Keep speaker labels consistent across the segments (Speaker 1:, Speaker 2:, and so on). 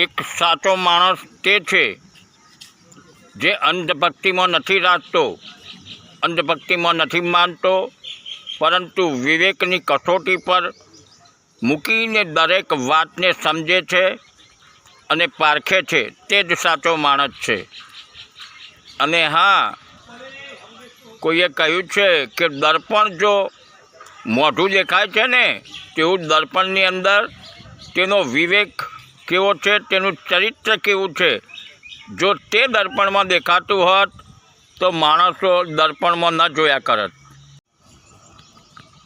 Speaker 1: એક સાચો માણસ તે છે જે અંધભક્તિમાં નથી રાખતો, અંધભક્તિમાં નથી માનતો, પરંતુ વિવેકની કસોટી પર મૂકીને દરેક વાતને સમજે છે અને પારખે છે, તે જ સાચો માણસ છે. અને હા, કોઈએ કહ્યું છે કે દર્પણ જો મોઢું દેખાય છે ને, તેવું દર્પણની અંદર તેનો વિવેક કેવો છે, તેનું ચરિત્ર કેવું છે, જો તે દર્પણમાં દેખાતું હોત તો માણસો દર્પણમાં ન જોયા કરત.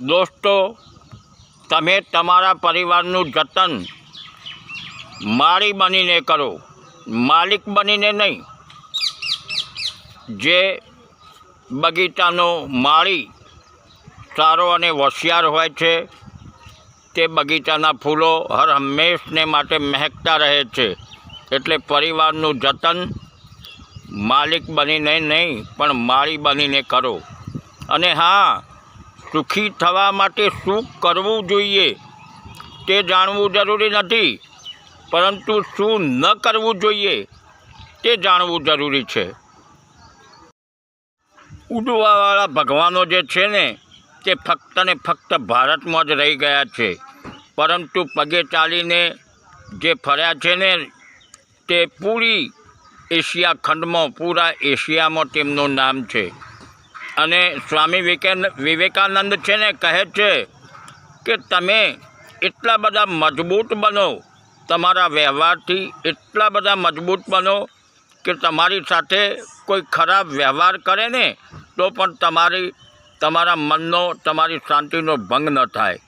Speaker 1: દોસ્તો, તમે તમારા પરિવારનું જતન માળી બનીને કરો, માલિક બનીને નહીં. જે બગીચાનો માળી સારો અને હોશિયાર હોય છે, તે બગીચાના ફૂલો હર હંમેશને માટે મહેકતા રહે છે. એટલે પરિવારનું જતન માલિક બનીને નહીં પણ માળી બનીને કરો. અને હા, સુખી થવા માટે શું કરવું જોઈએ તે જાણવું જરૂરી નથી, પરંતુ શું ન કરવું જોઈએ તે જાણવું જરૂરી છે. ઉડવાવાળા ભગવાનો જે છે ને, તે ફક્ત ને ફક્ત ભારતમાં જ રહી ગયા છે, પરંતુ પગે ચાલીને જે ફર્યા છે ને, તે પૂરી એશિયા ખંડમાં, પૂરા એશિયામાં તેમનું નામ છે. અને સ્વામી વિવેકાનંદ છે ને, કહે છે કે તમે એટલા બધા મજબૂત બનો, તમારા વ્યવહારથી એટલા બધા મજબૂત બનો કે તમારી સાથે કોઈ ખરાબ વ્યવહાર કરે ને તો પણ તમારા મનનો, તમારી શાંતિનો ભંગ ન થાય.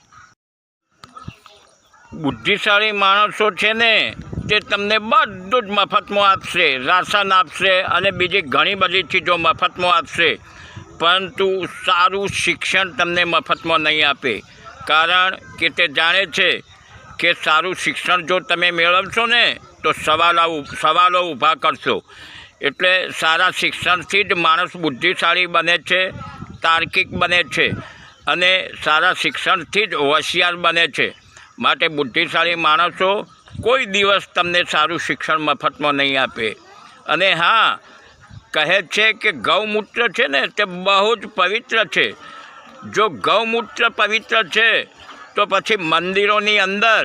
Speaker 1: બુદ્ધિશાળી માણસો છે ને, તે તમને બધું જ મફતમાં આપશે, રાશન આપશે અને બીજી ઘણી બધી ચીજો મફતમાં આપશે, પરંતુ સારું શિક્ષણ તમને મફતમાં નહીં આપે. કારણ કે તે જાણે છે કે સારું શિક્ષણ જો તમે મેળવશો ને તો સવાલો ઊભા કરશો. એટલે સારા શિક્ષણથી જ માણસ બુદ્ધિશાળી બને છે, તાર્કિક બને છે અને સારા શિક્ષણથી જ હોશિયાર બને છે. માટે બુદ્ધિશાળી માણસો કોઈ દિવસ તમને સારું શિક્ષણ મફતમાં નહીં આપે. અને હા, કહે છે કે ગૌમૂત્ર છે ને, તે બહુ જ પવિત્ર છે. જો ગૌમૂત્ર પવિત્ર છે તો પછી મંદિરોની અંદર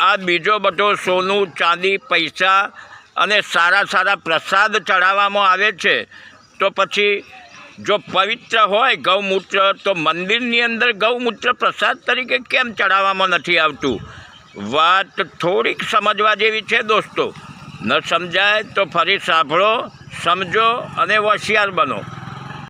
Speaker 1: આ બીજો બધો સોનું, ચાંદી, પૈસા અને સારા પ્રસાદ ચડાવવામાં આવે છે, તો પછી જો પવિત્ર હોય ગૌમૂત્ર, તો મંદિરની અંદર ગૌમૂત્ર પ્રસાદ તરીકે કેમ ચડાવવામાં નથી આવતું? વાત થોડીક સમજવા જેવી છે દોસ્તો. ન સમજાય તો ફરી સાંભળો, સમજો અને હોશિયાર બનો.